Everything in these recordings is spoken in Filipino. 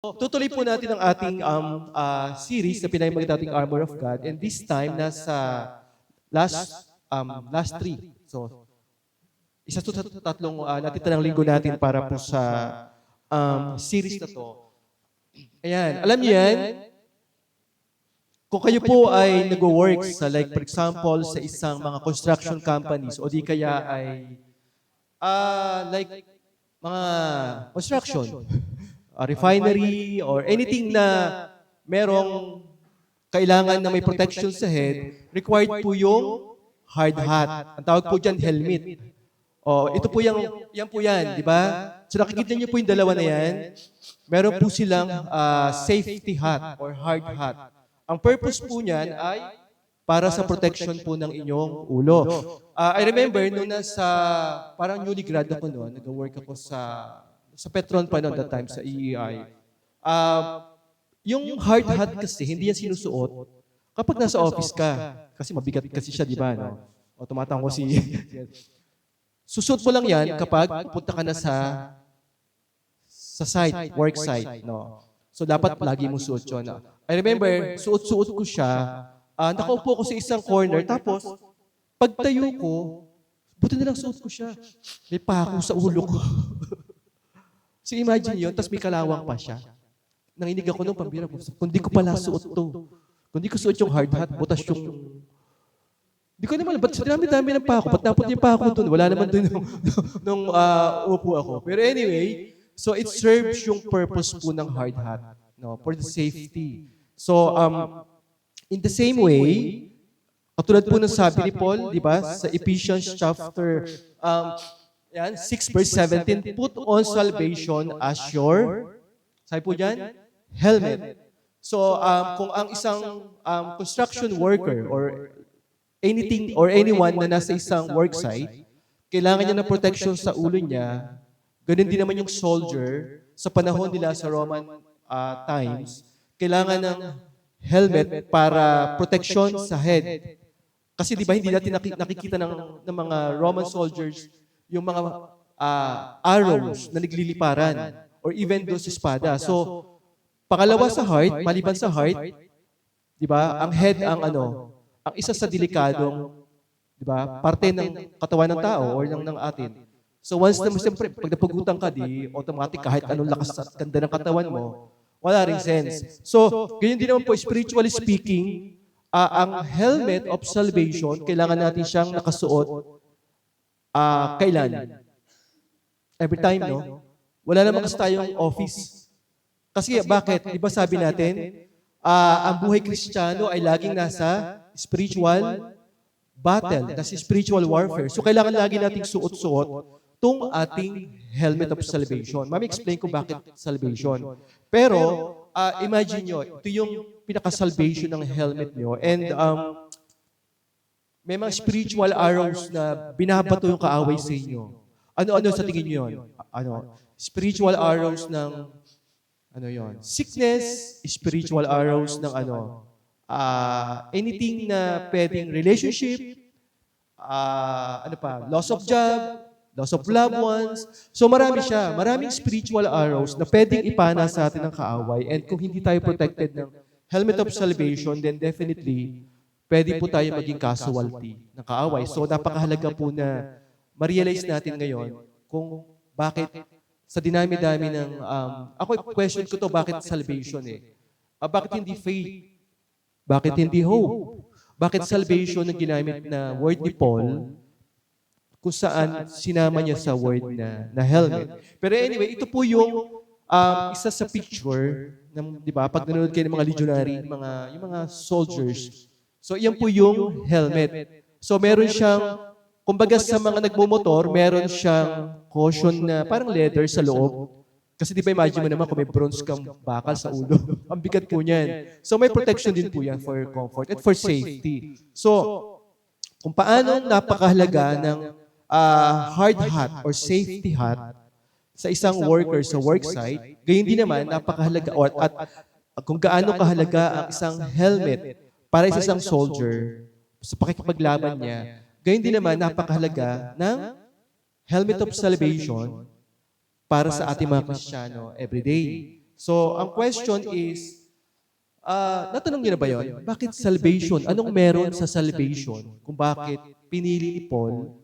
Tutuloy po natin ang ating series na pinahimagin nating Armor of God. And this time, nasa last three. So, isa to sa tatlong natitirang linggo natin para po sa series na to. Ayan, alam niyo yan, kung kayo po ay nag-work sa like for example sa isang mga construction companies o di kaya ay like mga construction, a refinery or anything na merong kailangan na may protection sa head, required po yung hard hat. Ang tawag po dyan, helmet. O, ito po yan po yan, di ba? So nakikita niyo po yung dalawa na yan. Meron po silang safety hat or hard hat. Ang purpose po niyan ay para sa protection po ng inyong ulo. I remember nung nasa, parang newly grad ako noon, nag-work ako sa Petron pa noon that time, sa EEI. Yung hard hat kasi, hindi yan sinusuot kapag nasa office ka. Kasi mabigat kasi siya, di ba? No? O tumatang ko si... Susuot mo lang yan kapag pupunta ka na sa site, work site. No? So dapat lagi mong suot yun. I remember, suot-suot ko siya. Nakaupo ko sa isang corner, tapos pagtayo ko, buti na lang suot ko siya. May pako sa ulo ko. So imagine yun, tapos may kalawang pa siya. Nanginig ako nung pambira ko, kung di ko pala suot to, kung di ko suot yung hard hat, butas yung... Di ko naman, ba't sa dami-dami ng pako, ba't napot yung pako doon? Wala naman doon nung upo ako. Pero anyway, so it serves yung purpose po ng hard hat, no, for the safety. So, in the same way, katulad po ng sabi ni Paul, di ba, sa Ephesians chapter 6 verse 17, put on salvation as your, sabi po dyan, helmet. So, kung ang isang construction worker or anything or anyone na nasa isang worksite, kailangan niya ng protection sa ulo niya, ganun din naman yung soldier sa panahon nila sa Roman times, kailangan ng helmet para protection sa head. Kasi di ba hindi natin nakikita ng mga Roman soldiers yung mga arrows na nagliliparan or even doon sa espada. So, pangalawa sa heart, maliban sa heart, di ba, ang head ang ang isa sa delikadong, di ba, parte ng katawan ng tao or ng atin. So once na siyempre, pag napugutan ka, di automatic kahit anong lakas at ganda ng katawan mo, wala ring sense. So, ganyan din naman po, spiritually speaking, ang helmet of salvation, kailangan natin siyang nakasuot kailan? Every time, no? Wala naman kasi tayong office. Kasi bakit? Di ba sabi natin, ang buhay Kristiyano ay laging nasa spiritual battle, nasa spiritual warfare. So kailangan lagi nating suot-suot itong ating helmet of salvation. Mami, explain ko bakit salvation. Pero, imagine nyo, ito yung pinaka-salvation ng helmet nyo. And may mga spiritual arrows na binabato yung kaaway sa inyo. Ano sa tingin nyo yun? Spiritual arrows ng sickness, spiritual arrows ng anything na pwedeng relationship, loss of job, loss of loved ones. So marami siya, maraming spiritual arrows na pwedeng ipana sa atin ng kaaway. And kung hindi tayo protected ng helmet of salvation, then definitely, pwede po tayo maging casualty ng kaaway. So napakahalaga po na ma-realize natin ngayon kung bakit sa dinami-dami ng... ako, question ko to, bakit salvation bakit hindi faith? Bakit hindi hope? Bakit salvation ang ginamit na word ni Paul kung saan sinama niya sa word na helmet? Pero anyway, ito po yung isa sa picture, di ba? Pag nanonood kayo ng mga legionary, yung mga soldiers. So, iyan po yung helmet. So, meron siyang, kumbaga sa mga nagmumotor, meron siyang cushion na parang leather sa loob. Kasi di ba imagine mo naman kung may bronze kang bakal sa ulo. Ang bigat po niyan. So may protection din po yan for comfort and for safety. So, kung paano napakahalaga ng hard hat or safety hat sa isang worker sa worksite, gayon din naman napakahalaga at kung gaano kahalaga ang isang helmet para sa isang soldier sa pakikipaglaban niya, gayon din naman napakahalaga ng helmet of salvation para sa ating mga Kristiyano everyday. So, ang question is, natanong niyo na ba yun? Bakit salvation? Anong meron sa salvation? Kung bakit pinili ni Paul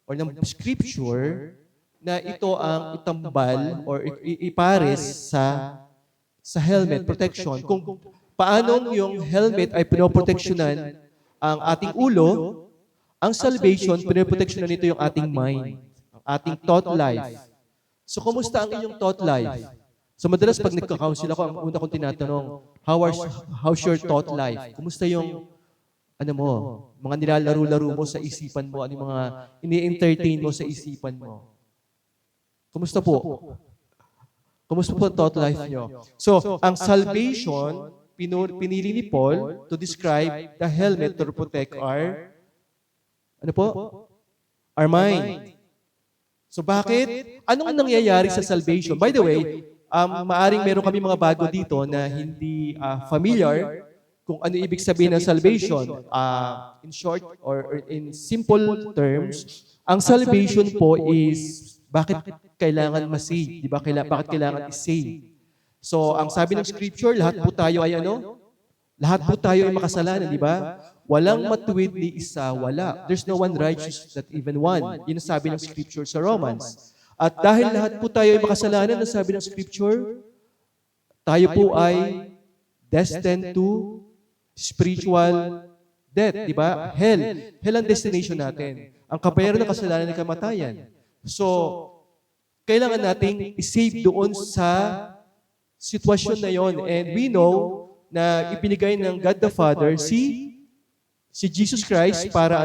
or ng scripture na ito ang itambal or ipares sa helmet protection. Kung paanong yung helmet ay pinoproteksyonan ang ating ulo, ang salvation, pinoproteksyonan nito yung ating mind, ang ating thought life. So, kumusta ang inyong thought life? So, madalas pag nagka-counsel ako, ang una kong tinatanong, how's your thought life? Kumusta yung, mga nilalaro-laro mo sa isipan mo, ano yung mga ini-entertain mo sa isipan mo? Kumusta po? Kumusta po ang thought life nyo? So, ang salvation, pinili ni Paul to describe the helmet to protect our, our mind. So, bakit? Anong nangyayari sa salvation? By the way, maaring meron kami mga bago dito na hindi familiar kung ano ibig sabihin ng salvation. In short, or in simple terms, ang salvation po is bakit kailangan ma-save? Di ba? Bakit kailangan i-save? So, ang sabi ng scripture, lahat po tayo ay Lahat po tayo ay makasalanan, di ba? Walang matuwid ni isa, wala. There's no one righteous, not even one. Yun ang sabi ng scripture sa Romans. At dahil lahat po tayo ay makasalanan, ang sabi ng scripture, tayo po ay destined to spiritual death, di ba? Hell. Hell ang destination natin. Ang kabayaran ng kasalanan ay kamatayan. So, kailangan nating i-save doon sa sitwasyon na yon. And we know na ibinigay ng God the Father si Jesus Christ para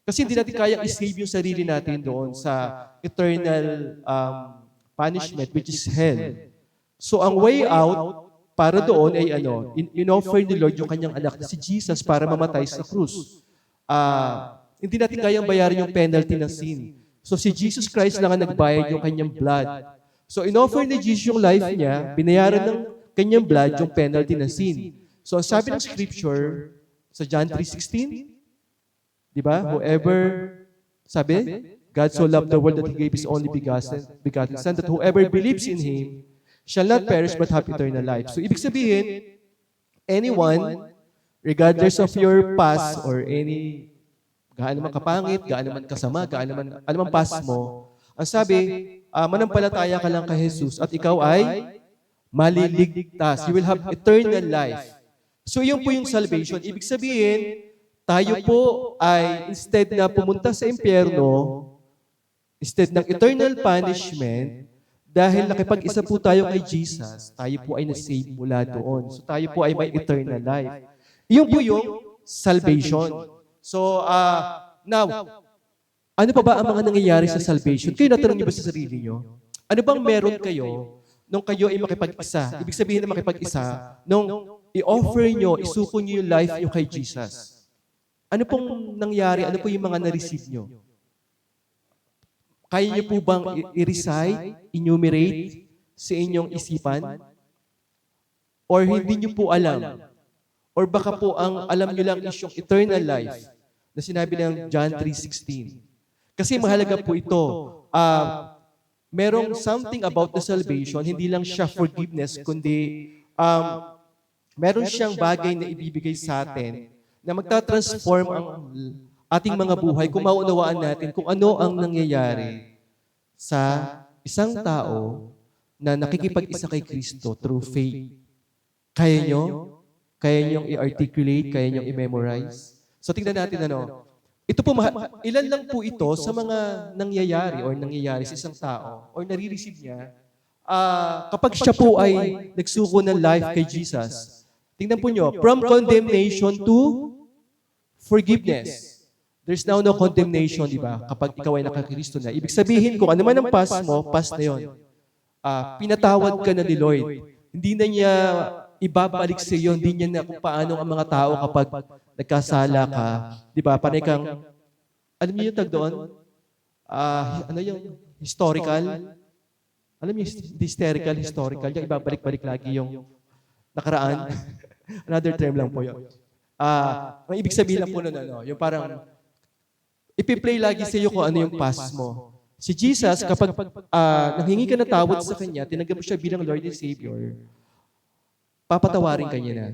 Kasi hindi natin kayang i-save yung sarili natin doon sa eternal punishment, which is hell. So, ang way out para doon ay in-offer ni Lord yung kanyang anak na si Jesus para mamatay sa krus. Hindi natin kayang bayaran yung penalty ng sin. So, si Jesus Christ lang ang nagbayad yung kanyang blood. So, in-offer ni Jesus yung life niya, binayaran ng kanyang blood yung penalty ng sin. So, ang sabi ng scripture sa John 3:16, di ba? Whoever, sabi, God so loved the world that He gave His only begotten Son, that whoever believes in Him shall not perish but have eternal life. So, ibig sabihin, anyone, regardless of your past or gaano man kapangit, gaano man kasama, ano man past mo, ang sabi, manampalataya ka lang kay Jesus at ikaw ay maliligtas. You will have eternal life. So, yun po yung salvation. Ibig sabihin, tayo po ay instead na pumunta sa impyerno, instead ng eternal punishment, dahil nakipag-isa po tayo kay Jesus, tayo po ay na-save mula doon. So tayo po ay may eternal life. Iyon po yung salvation. So, now, ano pa ba ang mga nangyayari sa salvation? Kayo natanong niyo ba sa sarili niyo? Ano bang meron kayo nung kayo ay makipag-isa? Ibig sabihin na makipag-isa, nung i-offer nyo, isuko nyo yung life nyo kay Jesus. Ano pong nangyari? Ano po yung mga na-receive nyo? Kaya nyo po bang i-recite, enumerate sa inyong isipan? Or hindi nyo po alam? Or baka po ang alam nyo lang is yung eternal life na sinabi ng John 3:16. Kasi mahalaga po ito. Merong something about the salvation, hindi lang siya forgiveness, kundi meron siyang bagay na ibibigay sa atin na magta-transform ang ating mga buhay kung maunawaan natin kung ano ang nangyayari sa isang tao na nakikipag-isa kay Kristo through faith. Kaya nyo? Kaya nyo i-articulate? Kaya nyo i-memorize? So tingnan natin ito po, ilan lang po ito sa mga nangyayari sa isang tao or nare-receive niya kapag siya po ay nagsuko ng life kay Jesus. Tingnan po nyo, from condemnation to forgiveness. There's now no condemnation, di ba? Kapag ikaw ay nakakristo na. Ibig sabihin, kung ano man ang past mo, past na yun. Pinatawad ka na ni Lord. Hindi na niya ibabalik sa iyo, hindi niya na kung paano ang mga tao kapag nagkasala ka. Di ba? Panay kang, alam niyo yung tag doon? Yung historical? Alam niyo, historical. Yung ibabalik-balik lagi yung nakaraan. Another term lang po yun. Ang ibig sabihin lang po nun, yung parang, ipi-play lagi sa iyo kung ano yung past mo. Si Jesus, kapag nanghingi ka na tawad sa Kanya, tinanggap mo siya bilang Lord and Savior, papatawarin ka niya na.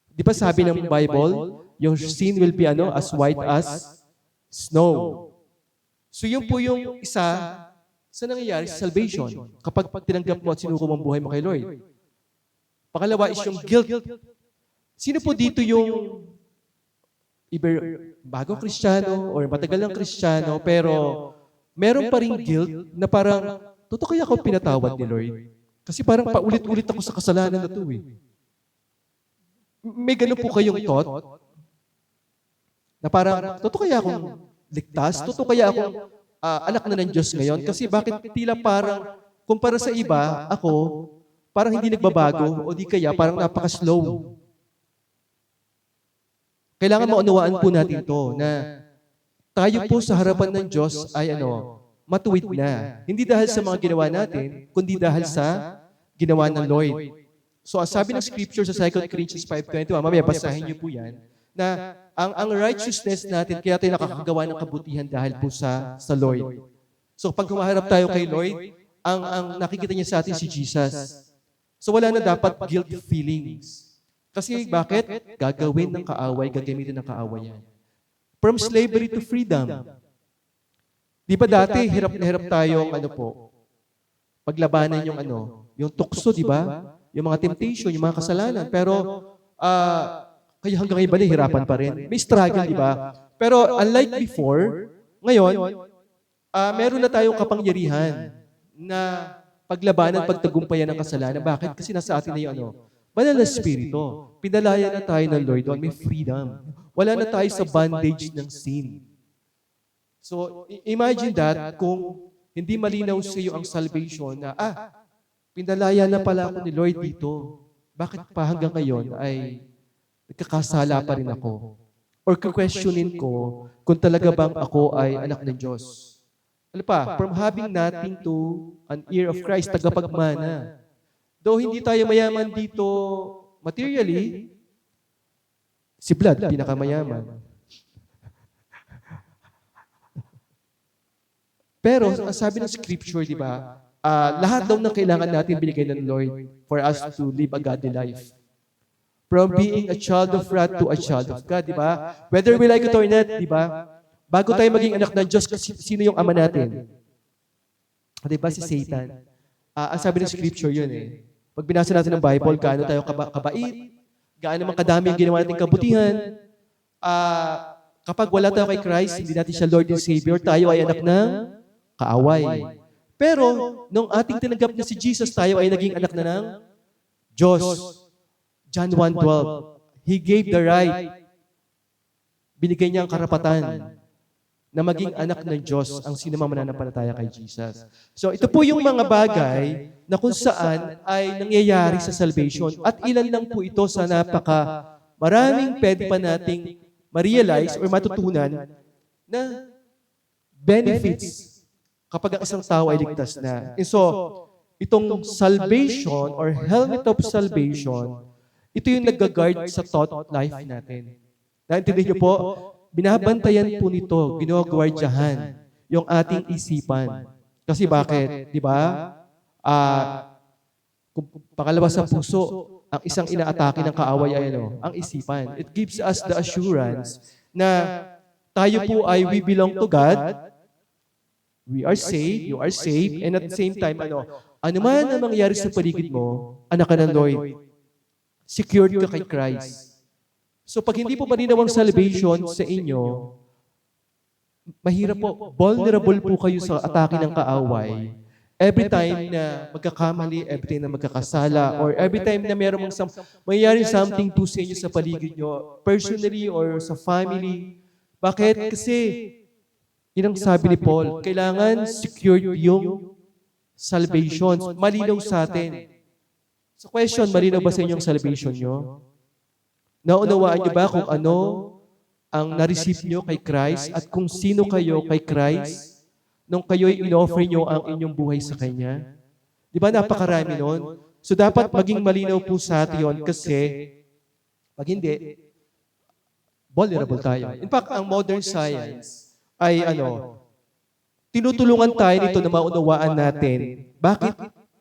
Di ba sabi ng Bible, your sin will be as white as snow. So yun po yung isa sa nangyayari sa salvation kapag tinanggap mo at sinuko mo ang buhay mo kay Lord. Pangalawa is yung guilt. Sino po dito yung bago Kristiyano or matagal ng Kristiyano pero meron pa ring guilt na parang, totoo kaya ako pinatawad ni Lord? Kasi parang paulit-ulit ako sa kasalanan na ito eh. May ganun po kayong thought? Na parang, totoo kaya akong ligtas? Totoo kaya akong anak na ng Diyos ngayon? Kasi bakit tila parang, kumpara sa iba, ako, parang hindi nagbabago o di kaya parang napaka-slow. Kailangan maunawaan po natin to na tayo po sa harapan ng Diyos ay matuwid na. Hindi dahil sa mga ginawa natin, kundi dahil sa ginawa ng Lord. So, ang sabi ng Scripture sa 2 Corinthians 5:21, mamaya basahin niyo po yan, na ang righteousness natin, kaya tayo nakakagawa ng kabutihan dahil po sa Lord. So, pag humaharap tayo kay Lord, ang nakikita niya sa atin si Jesus. So, wala na dapat guilt feelings. Kasi bakit? Gagawin ng kaaway, gagamitin ng kaaway yan. From slavery to freedom. Di ba dati, hirap na hirap tayong paglabanan yung tukso, di ba? Yung mga temptation, yung mga kasalanan. Pero, kaya hanggang iba hirapan pa rin. May struggle, di ba? Pero unlike before, ngayon, meron na tayong kapangyarihan na paglabanan, pagtagumpayan ng kasalanan. Bakit? Kasi nasa atin na yung banal na Espiritu. Pinalaya na tayo ng Lord doon. May freedom. Wala na tayo sa bondage ng sin. So, imagine that kung hindi malinaw sa iyo ang salvation na, pinalaya na pala ako ni Lord dito. Bakit pa hanggang ngayon ay nagkakasala pa rin ako? Or questionin ko kung talaga bang ako ay anak ng Diyos. Ano pa? From having nothing to an ear of Christ, tagapagmana. Though hindi tayo mayaman dito materially, si Vlad, pinakamayaman. Pero, ang sabi ng Scripture, di ba, lahat daw ng kailangan natin binigay ng Lord for us to live a godly life. From being a child of wrath to a child of God, di ba? Whether we like it or not, di ba? Bago tayo maging anak ng Diyos, sino yung ama natin? Di ba si Satan? Ang sabi ng Scripture yun eh. Pag binasa natin ng Bible, gaano tayo kabait, gaano man kadami ang ginawa natin kabutihan, kapag wala tayo kay Christ, hindi natin siya Lord and Savior, tayo ay anak ng kaaway. Pero, nung ating tinanggap na si Jesus, tayo ay naging anak na ng Diyos. John 1:12, He gave the right, binigay niya ang karapatan na maging anak ng Diyos ang sinumang mananampalataya kay Jesus. So ito po yung mga bagay na kung saan ay nangyayari sa salvation. At ilan lang po ito sa maraming pwede pa nating ma-realize or matutunan na benefits kapag ang isang tao ay ligtas na. And so, itong salvation or helmet of salvation, ito yung nag-guard sa thought life natin. Naintindihan niyo po? Binabantayan po nito, ginagwardyahan yung ating isipan. Kasi bakit? Di ba? Pangalawa sa puso, ang isang inaatake ng kaaway ay ang isipan. It gives us the assurance na tayo po ay we belong to God, we are saved, you are saved, and at the same time, ano man ang mangyari sa paligid mo, anak ka ng Lord, secured ka kay Christ. So pag hindi po malinaw ang salvation sa inyo, mahirap po, vulnerable po kayo sa atake ng kaaway. Every time na magkakamali, every time na magkakasala, or every time na mayroong mayroong something to sa inyo sa paligid nyo, personally or sa family. Bakit? Kasi, yun ang sabi ni Paul, kailangan secured yung salvation. Malinaw sa atin. So question, malinaw ba sa inyong salvation nyo? Naunawaan niyo ba kung ano ang na-receive niyo kay Christ at kung sino kayo kay Christ nung kayo'y in-offer niyo ang inyong buhay sa Kanya? Di ba napakarami nun? So dapat maging malinaw po sa atin yun kasi pag hindi, vulnerable tayo. In fact, ang modern science ay tinutulungan tayo nito na maunawaan natin bakit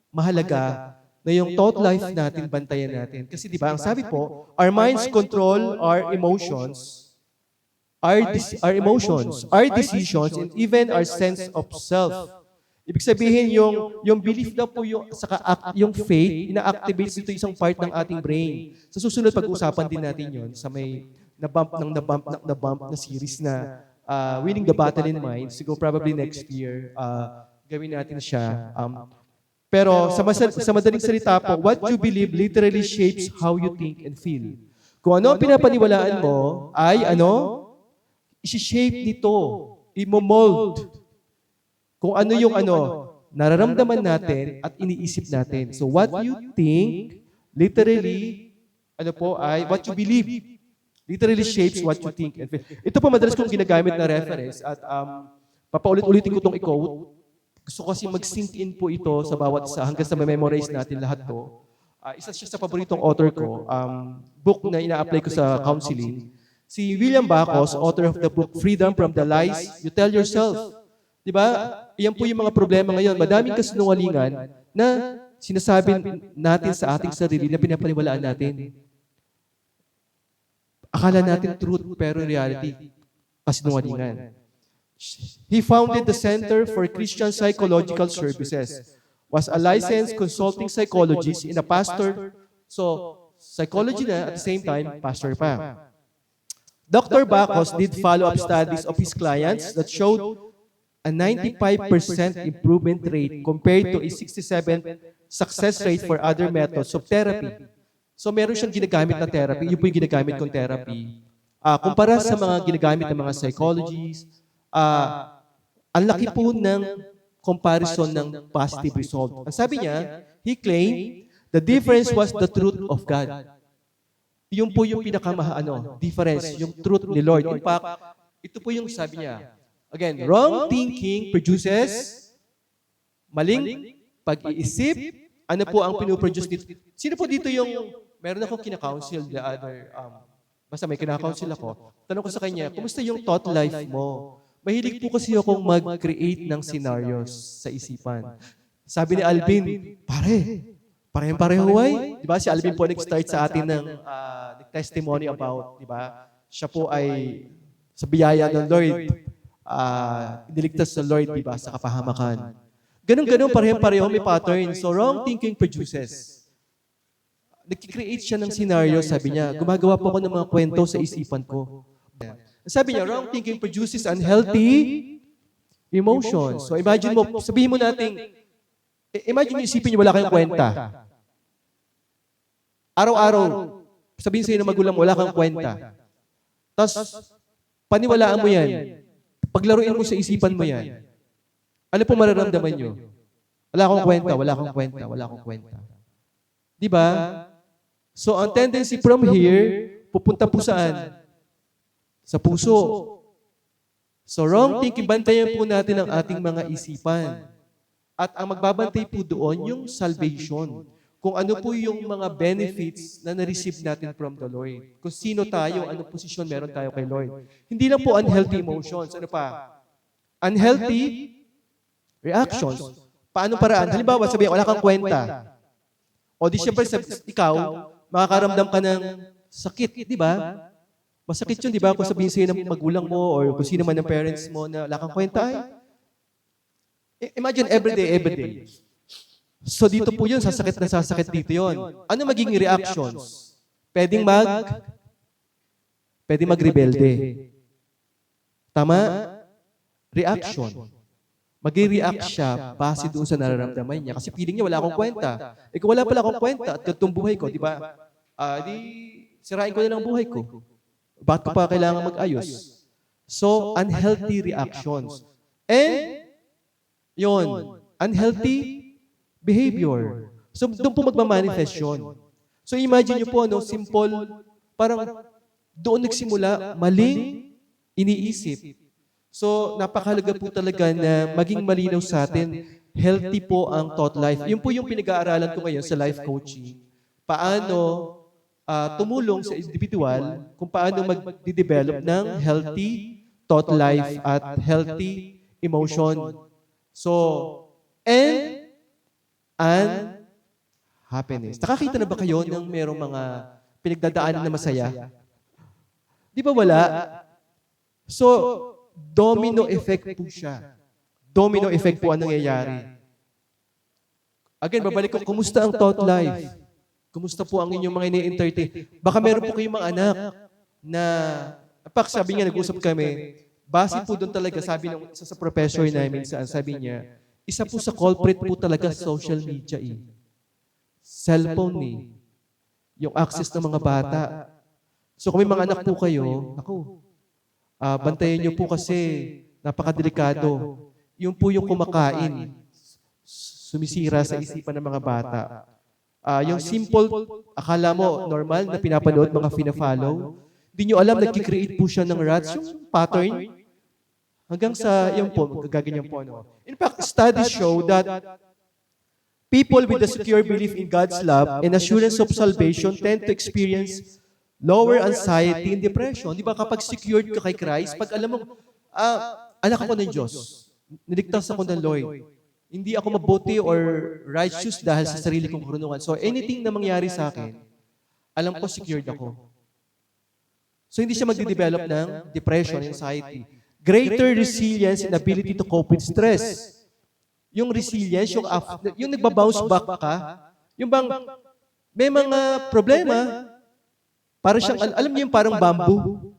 mahalaga na yung thought life natin, bantayan natin. Kasi di ba, ang sabi po, our minds control our emotions, our decisions, and even our sense of self. Ibig sabihin, yung belief na po, yung faith, ina-activate ito isang part ng ating brain. Sa susunod, pag-uusapan din natin yon sa may nabump na series na Winning the Battle in Mind. Siguro probably next year, gawin natin siya. Pero sa madaling salita po, what you believe literally shapes how you think and feel. Kung ano ang pinapaniwalaan mo ay isi-shape nito, imo-mold kung ano yung nararamdaman natin at iniisip natin. So what you think literally ay what you believe literally shapes what you think and feel. Ito po madalas kong ginagamit na reference at papaulit-ulitin ko itong i-quote. Gusto ko kasi mag-sink in po ito sa bawat isa hanggang sa memorize natin lahat to. Isa siya sa paboritong author ko, book na ina-apply ko sa counseling. Si William Bacos, author of the book Freedom from the Lies You Tell Yourself. Diba? Iyan po yung mga problema ngayon. Madaming kasinungalingan na sinasabi natin sa ating sarili na pinapaniwalaan natin. Akala natin truth, pero in reality, kasinungalingan. He founded the Center for Christian Psychological Services, was a licensed consulting psychologist and a pastor. So, psychology na at the same time, pastor pa. Dr. Bacos did follow-up studies of his clients that showed a 95% improvement rate compared to a 67% success rate for other methods of therapy. So, meron siyang ginagamit na therapy. Yun po yung ginagamit kong therapy. Kumpara sa mga ginagamit ng mga psychologists, ang laki po ng comparison ng positive result. Ang sabi niya, he claimed, the difference was the truth of God. Yun po yung difference, yung truth ni Lord. In fact, ito po yung sabi niya. Again, wrong thinking produces maling pag-iisip. Ano po ang pinuproduce dito? Sino po dito yung, meron akong kina-counsel the other, basta may kina-counsel ako. Tanong ko sa kanya, kumusta yung thought life mo? Mahilig po kasi akong mag-create ng scenarios sa isipan. Sabi ni Alvin, parehong-pareho ay. Diba? Si Alvin po nag-start sa atin ng testimony about, diba? Siya po ay sa biyaya ng Lord, iniligtas sa Lord, diba? Sa kapahamakan. Ganun-ganun, parehong-pareho may pattern. So wrong thinking produces. Nag-create siya ng scenario, sabi niya, gumagawa po ako ng mga kwento sa isipan ko. Sabi niya, wrong thinking produces unhealthy emotions. So imagine mo, sabihin mo natin, imagine isipin niyo wala kayong kwenta. Araw-araw, sabihin sa'yo ng magulang mo, wala kang kwenta. Tapos, paniwalaan mo yan. Paglaruin mo sa isipan mo yan. Ano po mararamdaman niyo? Wala akong kwenta. Diba? So, ang tendency from here, pupunta po saan? Sa puso. So wrong thinking, bantayan po natin ang ating mga isipan. At ang magbabantay po doon, yung salvation. Kung ano po yung mga benefits na na-receive natin from the Lord. Kung sino tayo, anong posisyon meron tayo kay Lord. Hindi lang po unhealthy emotions. Ano pa? Unhealthy reactions. Paano paraan? Halimbawa, sabihin, wala kang kwenta. O di syempre, ikaw, makakaramdam ka ng sakit, di ba? Masakit yun, di ba? Kung sabihin sa'yo ng magulang mo or kung sino man ng parents mo na wala kang kwenta ay. Imagine every day. So dito po yun, sasakit dito yun. Ano magiging reactions? Pwedeng magrebelde. Tama? Reaction. Mag-react siya base doon sa nararamdaman niya. Kasi feeling niya wala akong kwenta. Kung wala pala akong kwenta at ganitong buhay ko, di ba? Di sirain ko na lang buhay ko. Bakit ko pa kailangan mag-ayos? So, unhealthy reactions. And, unhealthy behavior. So, doon po magmamanifest yun. So, imagine nyo po, simple, parang doon nagsimula, maling iniisip. So, napakahalaga po talaga na maging malinaw sa atin, healthy po ang thought life. Yun po yung pinag-aaralan ko ngayon sa life coaching. Paano tumulong sa individual kung paano mag-develop ng healthy thought life at healthy emotion So, and happiness. Nakakita na ba kayo ng merong mga pinagdadaanan na masaya? Di ba wala? So, domino effect po siya. Domino effect po ang nangyayari. Again, babalik ko, kumusta ang thought life? Kumusta po ang inyong mga ini-entertain? Baka meron po kayong mga anak na, sabi niya, nag-usap kami, base po doon talaga, sabi ng isa sa professor namin, sabi niya, isa po sa culprit po talaga social media eh. Cellphone eh. Yung access ng mga bata. So kung may mga anak po kayo, bantayan niyo po kasi napakadelikado. Yung po yung kumakain, sumisira sa isipan ng mga bata. Yung simple, akala mo normal na pinapanood, mga fina-follow, hindi nyo alam, nag-create po siya ng rats, yung pattern, hanggang sa, yun po, gaganyan po. No? In fact, studies show that people with a secure belief in God's love and assurance of salvation tend to experience lower anxiety and depression. Di ba kapag secured ka kay Christ, pag alam mo, anak ako ng Diyos, niligtas ako ng Lord, hindi ako mabuti or righteous dahil sa sarili kong karunungan. So anything na mangyari sa akin, alam ko secured ako. So hindi siya magde-develop ng depression, anxiety. Greater resilience and ability to cope with stress. Yung resilience, yung nagbabounce back ka, yung bang may mga problema, para siyang, alam niyo yung parang bamboo.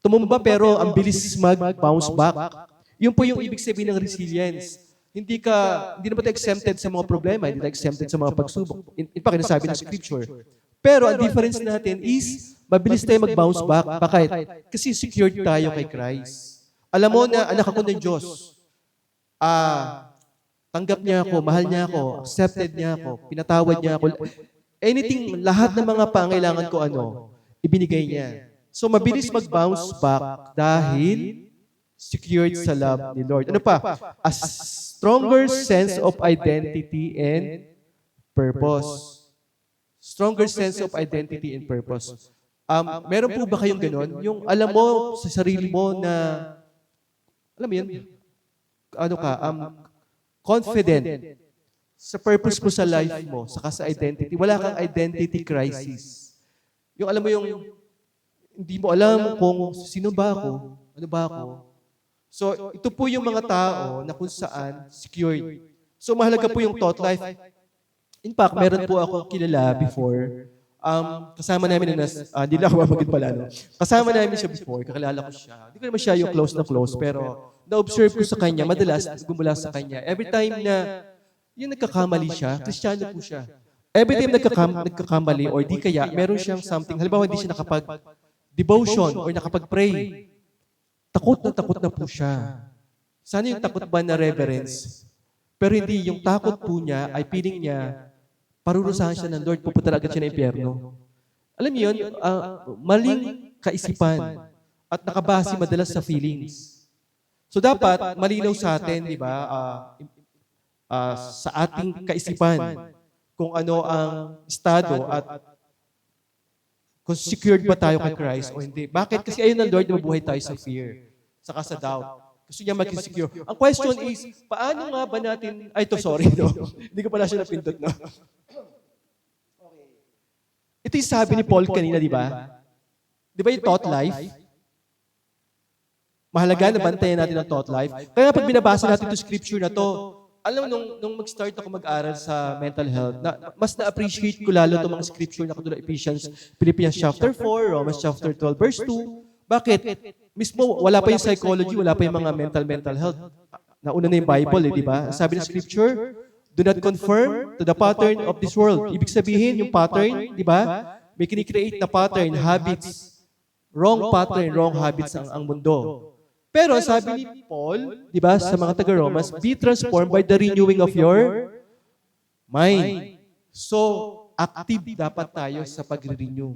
Tumumba pero ang bilis mag-bounce back. Yun po yung ibig sabihin ng resilience. Hindi naman tayo exempted sa mga problema, hindi tayo exempted sa mga pagsubok. In fact, sinasabi ng scripture. Pero ang difference natin is, mabilis tayo mag-bounce back. Bakit? Kasi secured tayo kay Christ. Alam mo na anak ako ng Diyos. Tanggap niya ako, mahal niya ako, accepted niya ako, pinatawad niya ako. Anything, lahat ng mga pangailangan ko, ibinigay niya. So mabilis mag-bounce back dahil secured sa love ni Lord. Ano pa? A stronger sense of identity and purpose. Stronger sense of identity and purpose. Meron po ba kayong ganun? Yung alam mo sa sarili mo na, alam mo yun, confident sa purpose mo sa life mo, saka sa identity. Wala kang identity crisis. Yung alam mo yung, hindi mo alam kung sino ba ako, ano ba ako. So, ito po yung mga tao na kung saan secured. So, mahalaga po yung thought life. In fact, meron po ako kilala before. Kasama namin hindi lang ako mamagin pala. No? Kasama namin siya before, kakilala ko siya. Hindi ko naman siya yung close na close, pero na-observe ko sa kanya, madalas gumula sa kanya. Every time na yung nagkakamali siya, Kristiyano po siya. Every time nagkakamali or di kaya, meron siyang something, halimbawa hindi siya nakapag-devotion or nakapag-pray. Takot na po siya. Sana yung takot ba na reverence? Pero hindi, yung takot po niya ay feeling niya, parurusahan siya ng Lord, pupunta agad siya ng impyerno. Alam niyo yun, maling kaisipan at nakabase madalas sa feelings. So dapat, malinaw sa atin, di ba, sa ating kaisipan, kung ano ang estado at kung secured ba tayo kay Christ o hindi. Bakit? Kasi ayun ng Lord na mabuhay tayo sa fear, saka sa doubt. Gusto niya maging secure. Ang question is, paano nga ba natin, no? Hindi ko pala siya napindot, no? Ito yung sabi ni Paul kanina, di ba? Di ba yung thought life? Mahalaga na bantayan natin ang thought life. Kaya pag binabasa natin itong scripture na to, alam mo, nung mag-start ako mag-aral sa mental health, mas na-appreciate ko lalo itong mga scripture na katulad Philippians chapter 4, Romans chapter 12, verse 2. Bakit? Mismo, wala pa yung psychology, wala pa yung mga mental health. Nauna na yung Bible, di ba? Sabi ng scripture, do not conform to the pattern of this world. Ibig sabihin, yung pattern, di ba? May kinikreate na pattern, habits. Wrong pattern, wrong habits ang mundo. Pero sabi ni Paul, di ba, sa mga taga-Romans, be transformed by the renewing of your mind. So, active dapat tayo sa pag-renew.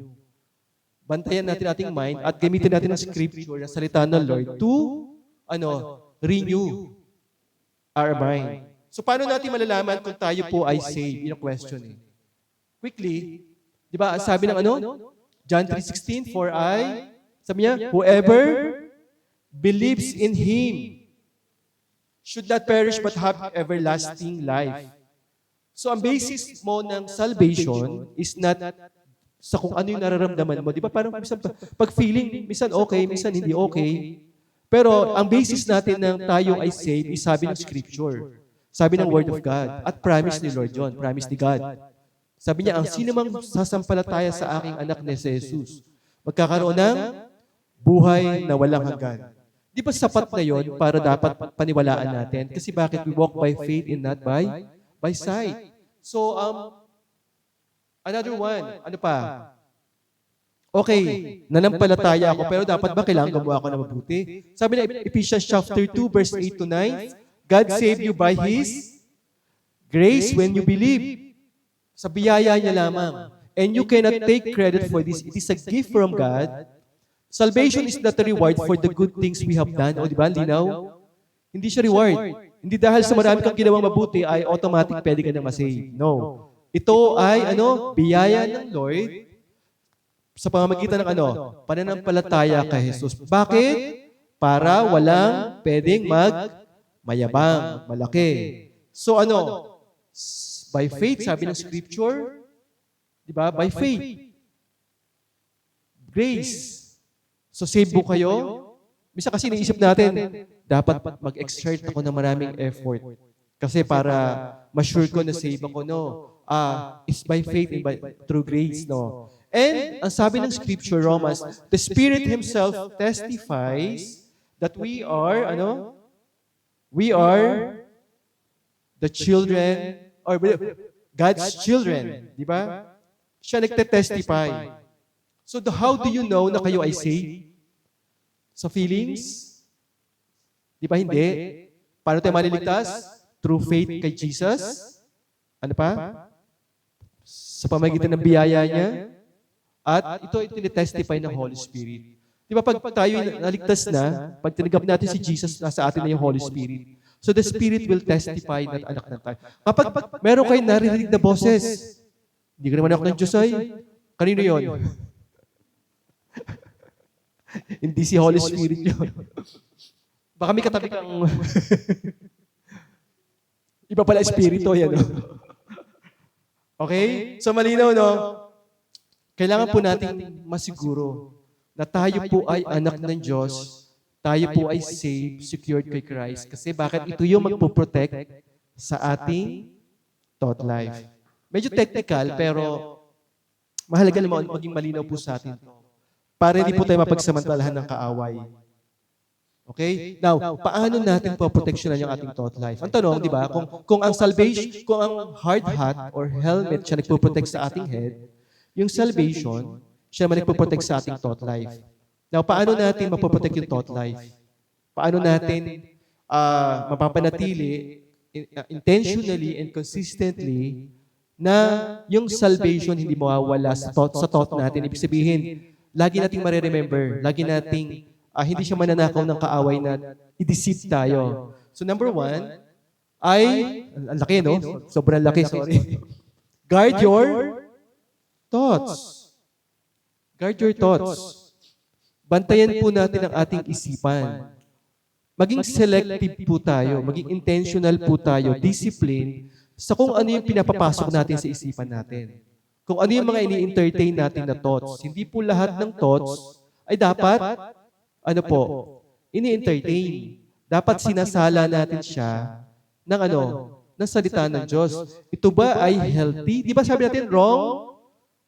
Bantayan natin ating mind at gamitin natin ang scripture, ang salita ng Lord to, renew our mind. So, paano natin malalaman kung tayo po ay saved? Yun ang question eh. Quickly, di ba, sabi ng John 3:16, sabi niya, whoever believes in Him should not perish but have everlasting life. So ang basis mo ng salvation is not sa kung ano yung nararamdaman mo. Di ba parang minsan, pag feeling, minsan okay, minsan hindi okay. Pero ang basis natin ng tayo ay saved is sabi ng Scripture. Sabi ng Word of God. At promise ni Lord John, promise ni God. Sabi niya, ang sino mang sasampalataya sa aking anak na si Jesus, magkakaroon ng buhay na walang hanggan. Di ba sapat na yon para dapat paniwalaan natin? Kasi bakit we walk by faith and not by sight? So, another one, ano pa? Okay, nanampalataya ako, pero dapat ba kailangan gumawa ako na mabuti? Sabi na Ephesians chapter 2, verse 8 to 9, God saved you by His grace when you believe. Sa biyaya niya lamang. And you cannot take credit for this. It is a gift from God. Salvation is not a reward for the good things we have done. O di ba, linaw? Hindi siya reward. Hindi dahil sa marami kang ginawang mabuti ay automatic pwede ka na masave. No. Ito ay biyaya ng Lord sa pamamagitan ng pananampalataya kay Jesus. Bakit? Para walang pwedeng mayabang, malaki. So by faith, sabi ng Scripture, di ba? By faith. Grace. So save mo kayo. Misa kasi naisip natin, dapat mag-exert ako ng maraming effort. Kasi para ma-sure ko na save ako, it's by faith and through grace, no? And ang sabi ng Scripture, Romans, the Spirit Himself testifies that we are the children, or God's children, di ba? Siya nagte-testify. So how do you know na kayo ay saved? Sa feelings? Di ba hindi? Paano tayo maliligtas? Through faith kay Jesus? Ano pa? Sa pamagitan ng biyaya niya? At ito ay tinitestify ng Holy Spirit. Di ba pag tayo naligtas na, pag tinanggap natin si Jesus, nasa atin na yung Holy Spirit. So the Spirit will testify na anak na tayo. Kapag meron kayo naririnig na boses, hindi ka naman ako ng Diyos ay, kanino yun? Hindi si Holy Spirit yun. Baka may katabi kang iba pala espiritu yan. Okay? So malinaw, no? Kailangan po natin masiguro na tayo po ay anak ng Diyos, tayo po ay saved, secured kay Christ. Kasi bakit ito yung magpo-protect sa ating thought life. Medyo technical, pero mahalaga naman maging malinaw po sa atin. Para hindi po tayo mapagsamantalahan ng kaaway. Okay? Now, paano natin po proteksyonan yung ating thought life? Ang tanong, di ba, kung ang salvation, kung ang hard hat or helmet siya nagpo-protect sa ating head, yung salvation, siya naman nagpo-protect sa ating thought life. Now, paano natin mapoprotect yung thought life? Paano natin mapapanatili intentionally and consistently na yung salvation hindi mawawala sa thought natin? Ibig sabihin, lagi nating mareremember, lagi nating hindi siya mananakaw ng kaaway na i-deceive tayo. So number one, ang laki, no? Sobrang laki, sorry. Guard your thoughts. Guard your thoughts. Bantayan po natin ang ating isipan. Maging selective po tayo, maging intentional po tayo, discipline, sa kung ano yung pinapapasok natin sa isipan natin. Kung ano yung mga ini-entertain natin na thoughts. Hindi po lahat ng thoughts ay dapat, ini-entertain. Dapat sinasala natin siya ng ng salita ng Diyos. Ito ba ay healthy? Di ba sabi natin wrong?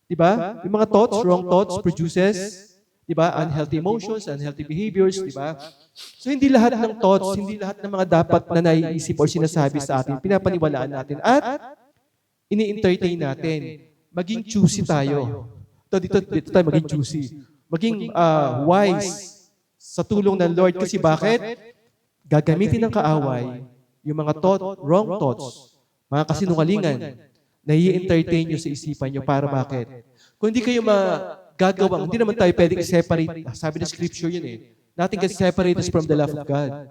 Di ba? Yung mga thoughts, wrong thoughts produces, di ba, unhealthy emotions, unhealthy behaviors, di ba? So hindi lahat ng thoughts, hindi lahat ng mga dapat na naiisip o sinasabi sa atin, pinapaniwalaan natin at ini-entertain natin. Maging choosy tayo. Dito tayo maging choosy. Maging wise sa tulong ng Lord. Kasi bakit? Gagamitin ng kaaway yung mga wrong thoughts, mga kasinungalingan, na i-entertain nyo sa isipan nyo para bakit? Kung hindi kayo magagawang, hindi naman tayo pwedeng i-separate. Sabi ng Scripture yun eh. Nothing can separate us from the love of God.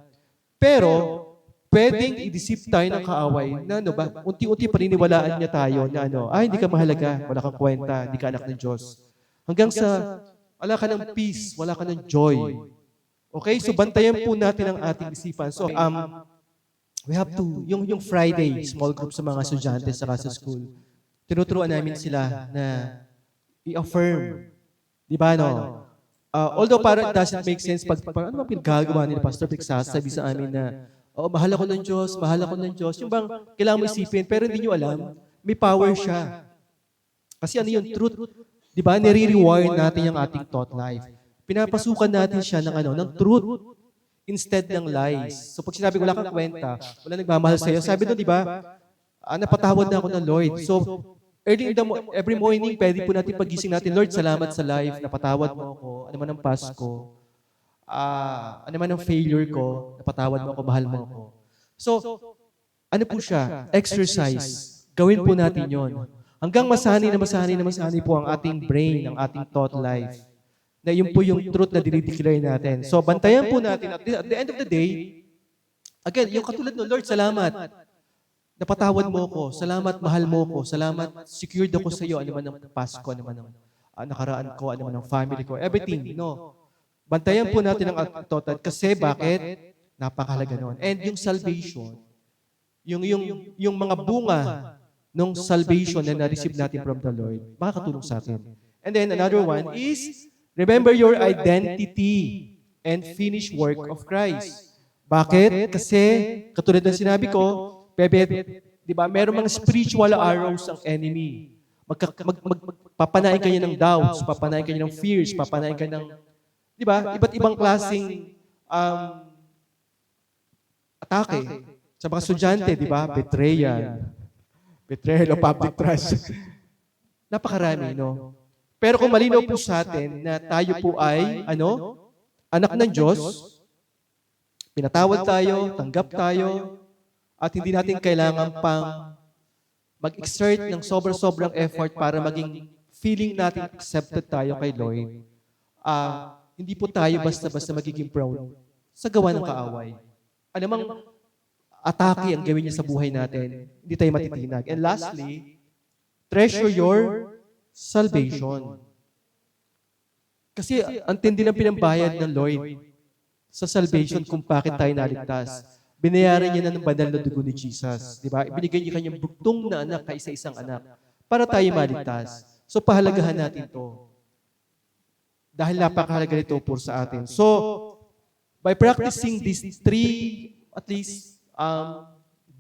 Pero, pwedeng i-deceive tayo ng kaaway na unti-unti paniniwalaan niya tayo na hindi ka mahalaga, wala kang kwenta, hindi ka anak ng Diyos. Hanggang sa, wala ka ng peace, wala ka ng joy. Okay? So, bantayan po natin ang ating isipan. So, we have to, yung Friday, small group sa mga estudyante sa school, tinuturuan namin sila na i-affirm. Di ba, no? Although parang it doesn't make sense pag ano ba pinagagawa nila, Pastor Vic, sasabi sa amin na, oh, mahal ako ng Diyos, mahal ako ng Diyos. Yung bang kailangan mo isipin, pero hindi nyo alam, may power siya. Kasi ano yung truth? Di ba? Nire-rewire natin yung ating thought life. Pinapasukan natin siya ng truth instead ng lies. So pag sinabi ko, wala kang kwenta, wala nagmamahal sa'yo, sabi doon, di ba? Napatawad na ako ng Lord. So, every morning, pwede po natin pagising natin, Lord, salamat sa life, napatawad mo ako, ano man ang past ko, ano man ang failure ko, napatawad mo ako, mahal mo ako. So, ano po siya? Exercise. Gawin po natin yon. Hanggang masanay po ang ating brain, ang ating thought life. Na yun po yung truth na dinideclare natin. So, bantayan po natin. At the end of the day, again, yung katulad no, Lord, salamat. Napatawad mo ako. Salamat, mahal mo ako. Salamat, secured ako sa iyo. Ano man ang past ko, ano man ang nakaraan ko, ano man ang family ko. Everything, no. Bantayan po natin ang ating thought. Kasi bakit? Napakahalaga nun. And yung salvation, yung mga bunga ng salvation na na-receive natin from the Lord, makakatulong sa atin. And then another one is, remember your identity and finished work of Christ. Bakit? Kasi, katulad ng sinabi ko, di ba, meron mga spiritual arrows ang enemy. Papanain ka niya ng doubts, papanain ka niya ng fears, papanain ka ng, di ba, iba't ibang klaseng atake. Sa mga estudyante, di ba, betrayal o public trust. Napakarami, no? Pero kung malinaw po sa atin na tayo po ay, anak ng Diyos, pinatawad tayo, tanggap tayo, at hindi natin kailangan pang mag-exert ng sobrang effort para maging feeling natin accepted tayo kay Lord. Hindi po tayo basta-basta magiging prone sa gawa ng kaaway. Anumang atake ang gawin niya sa buhay natin, hindi tayo matitinag. And lastly, treasure your salvation. Kasi ang tindi ng pinambayad ng Lord sa salvation kung bakit tayo naligtas. Binayaran niya na ng banal na dugo ni Jesus. Diba? Ibinigay niya kanyang bugtong na anak, kaisa-isang anak, para tayo maligtas. So pahalagahan natin ito. Dahil napakahalaga nito po sa atin. So, by practicing these three, at least,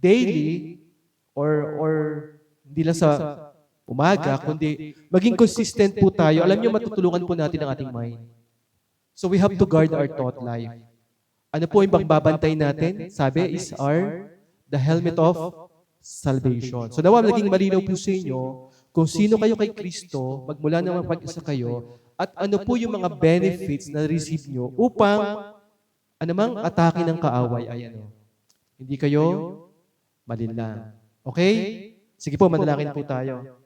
daily, or hindi lang sa umaga, kundi maging consistent po tayo. Alam niyo, matutulungan po natin ang ating mind. So we have to guard our thought life. Ano po yung babantay natin? Sabi is the helmet of salvation. So nawa naging malinaw po sa inyo kung sino kayo kay Kristo, magmula na mag-isa kayo, at ano po yung mga benefits na receive nyo upang anumang atake ng kaaway ay hindi kayo malinlang. Okay? Sige po, manalangin po tayo.